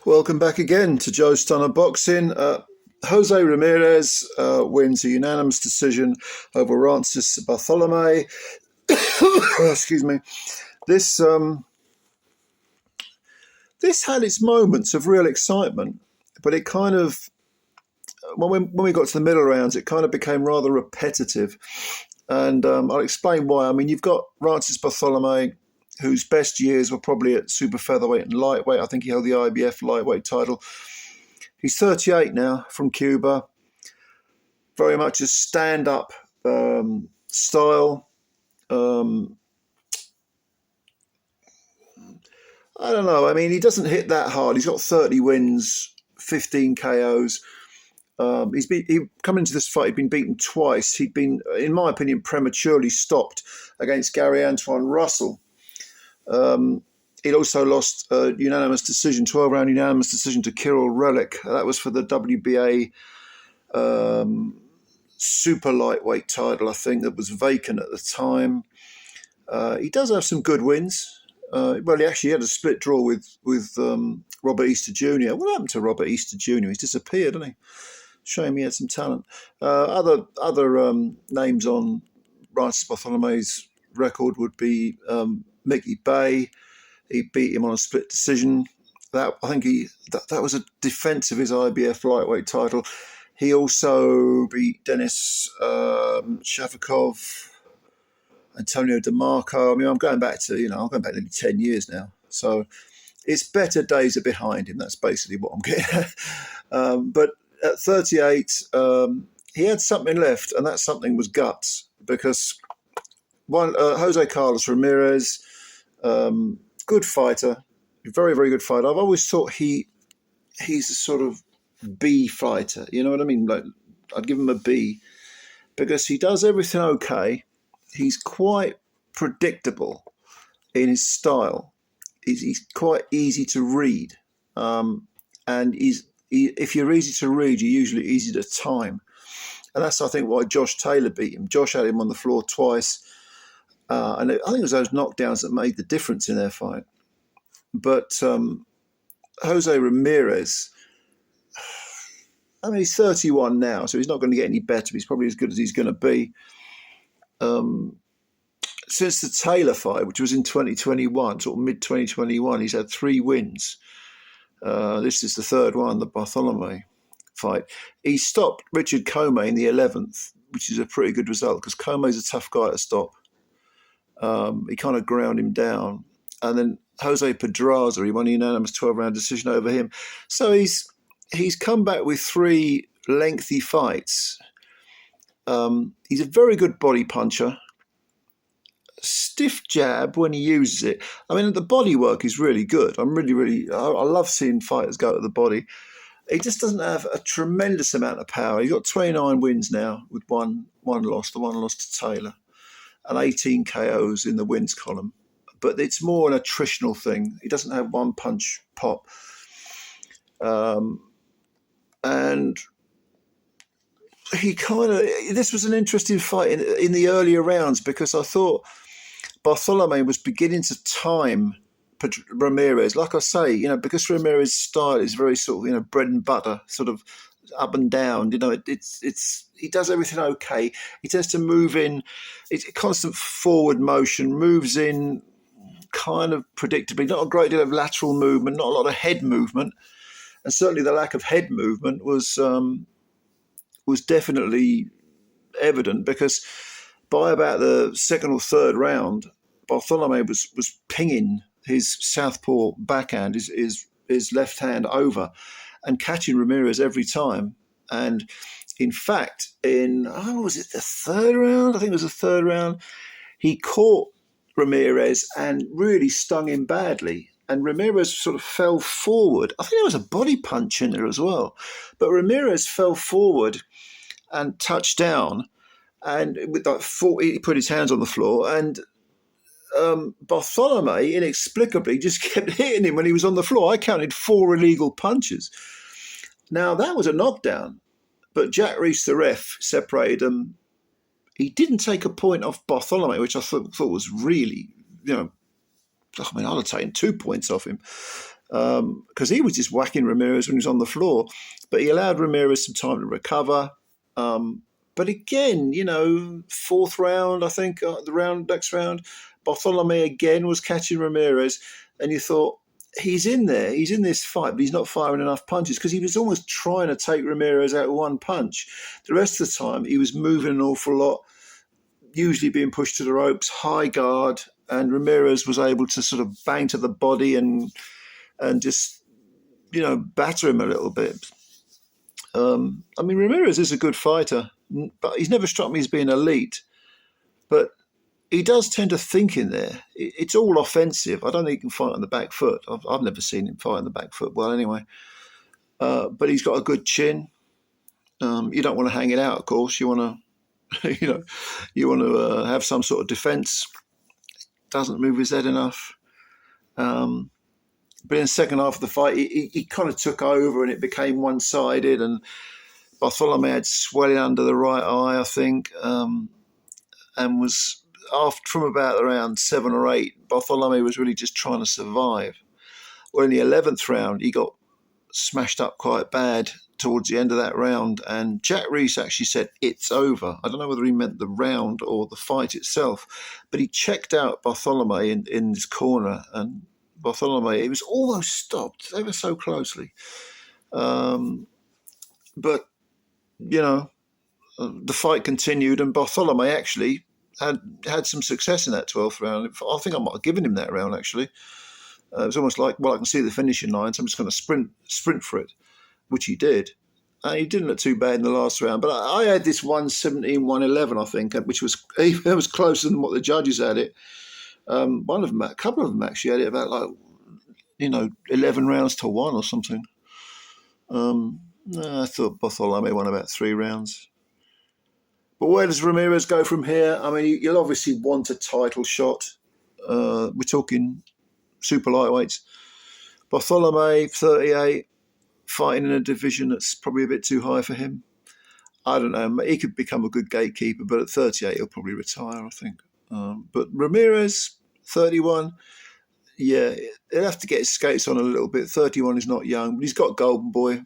Welcome back again to Joe Stunner Boxing. Jose Ramirez wins a unanimous decision over Rances Barthelemy. Excuse me. This this had its moments of real excitement, but it kind of when we got to the middle rounds, it kind of became rather repetitive. And I'll explain why. I mean, you've got Rances Barthelemy, whose best years were probably at super featherweight and lightweight. I think he held the IBF lightweight title. He's 38 now, from Cuba. Very much a stand-up style. I don't know. I mean, he doesn't hit that hard. He's got 30 wins, 15 KOs. He coming into this fight, he'd been beaten twice. He'd been, in my opinion, prematurely stopped against Gary Antoine Russell. He'd also lost a unanimous decision, 12-round unanimous decision to Kirill Relik. That was for the WBA super lightweight title, I think, that was vacant at the time. He does have some good wins. Well, he actually had a split draw with Robert Easter Jr. What happened to Robert Easter Jr.? He's disappeared, hasn't he? Shame he had some talent. Other names on Rances Barthelemy's record would be Mickey Bay. He beat him on a split decision. I think that was a defence of his IBF lightweight title. He also beat Denis Shafikov, Antonio DeMarco. I mean, I'm going back nearly 10 years now. So it's better days are behind him. That's basically what I'm getting at. But at 38, he had something left, and that something was guts. Because Jose Carlos Ramirez, good fighter, very, very good fighter. I've always thought he's a sort of B fighter. You know what I mean? Like, I'd give him a B because he does everything okay. He's quite predictable in his style. He's quite easy to read, and if you're easy to read, you're usually easy to time. And that's, I think, why Josh Taylor beat him. Josh had him on the floor twice. And I think it was those knockdowns that made the difference in their fight. But Jose Ramirez, I mean, he's 31 now, so he's not going to get any better. He's probably as good as he's going to be. Since the Taylor fight, which was in 2021, sort of mid-2021, he's had 3 wins. This is the third one, the Barthelemy fight. He stopped Richard Comey in the 11th, which is a pretty good result because Comey's a tough guy to stop. He kind of ground him down. And then Jose Pedraza, he won a unanimous 12-round decision over him. So he's come back with 3 lengthy fights. He's a very good body puncher. Stiff jab when he uses it. I mean, the body work is really good. I love seeing fighters go to the body. He just doesn't have a tremendous amount of power. He's got 29 wins now with one loss, the one loss to Taylor, and 18 KOs in the wins column. But it's more an attritional thing. He doesn't have one punch pop. And this was an interesting fight in the earlier rounds because I thought Barthelemy was beginning to time Ramirez. Like I say, because Ramirez's style is very sort of, bread and butter, sort of up and down. He does everything okay. He tends to move in. It's a constant forward motion, moves in kind of predictably. Not a great deal of lateral movement, not a lot of head movement, and certainly the lack of head movement was definitely evident because by about the second or third round, Barthelemy was pinging his southpaw backhand, his left hand over, and catching Ramirez every time. And in fact, was it the third round? I think it was the third round. He caught Ramirez and really stung him badly. And Ramirez sort of fell forward. I think there was a body punch in there as well. But Ramirez fell forward and touched down, and with he put his hands on the floor, and Barthelemy inexplicably just kept hitting him when he was on the floor. I counted 4 illegal punches. Now, that was a knockdown, but Jack Reese, the ref, separated them. He didn't take a point off Barthelemy, which I thought was really, I mean, I'd have taken 2 points off him. because he was just whacking Ramirez when he was on the floor. But he allowed Ramirez some time to recover. But again, fourth round, I think, next round, Barthelemy again was catching Ramirez, and you thought, he's in there, he's in this fight, but he's not firing enough punches, because he was almost trying to take Ramirez out with one punch. The rest of the time, he was moving an awful lot, usually being pushed to the ropes, high guard, and Ramirez was able to sort of bang to the body and just, batter him a little bit. Ramirez is a good fighter, but he's never struck me as being elite. But he does tend to think in there. It's all offensive. I don't think he can fight on the back foot. I've never seen him fight on the back foot well anyway. But he's got a good chin. You don't want to hang it out, of course. You want to, have some sort of defense. Doesn't move his head enough. But in the second half of the fight, he kind of took over and it became one-sided, and Barthelemy had swelling under the right eye, I think, and was, from about around 7 or 8, Barthelemy was really just trying to survive. Well, in the 11th round, he got smashed up quite bad towards the end of that round, and Jack Reese actually said, "It's over." I don't know whether he meant the round or the fight itself, but he checked out Barthelemy in his corner, and Barthelemy, it was almost stopped. They were so closely. But, the fight continued, and Barthelemy actually had some success in that 12th round. I think I might have given him that round, actually. It was almost like, well, I can see the finishing line, so I'm just going to sprint for it, which he did. And he didn't look too bad in the last round. But I had this 117, 111, I think, which was closer than what the judges had it. A couple of them actually had it about 11 rounds to 1 or something. I thought Barthelemy won about 3 rounds. But where does Ramirez go from here? You'll obviously want a title shot. We're talking super lightweights. Barthelemy, 38, fighting in a division that's probably a bit too high for him. I don't know. He could become a good gatekeeper, but at 38, he'll probably retire, I think. But Ramirez, 31, yeah, he'll have to get his skates on a little bit. 31 is not young, but he's got Golden Boy,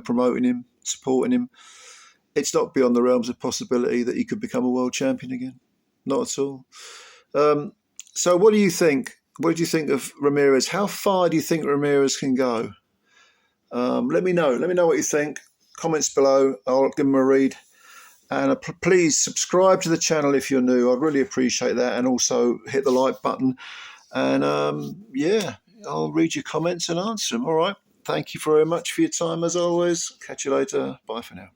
promoting him, supporting him. It's not beyond the realms of possibility that he could become a world champion again. Not at all. So what do you think? What do you think of Ramirez? How far do you think Ramirez can go? Let me know. Let me know what you think. Comments below. I'll give them a read. And please subscribe to the channel if you're new. I'd really appreciate that. And also hit the like button. And I'll read your comments and answer them. All right. Thank you very much for your time as always. Catch you later. Bye for now.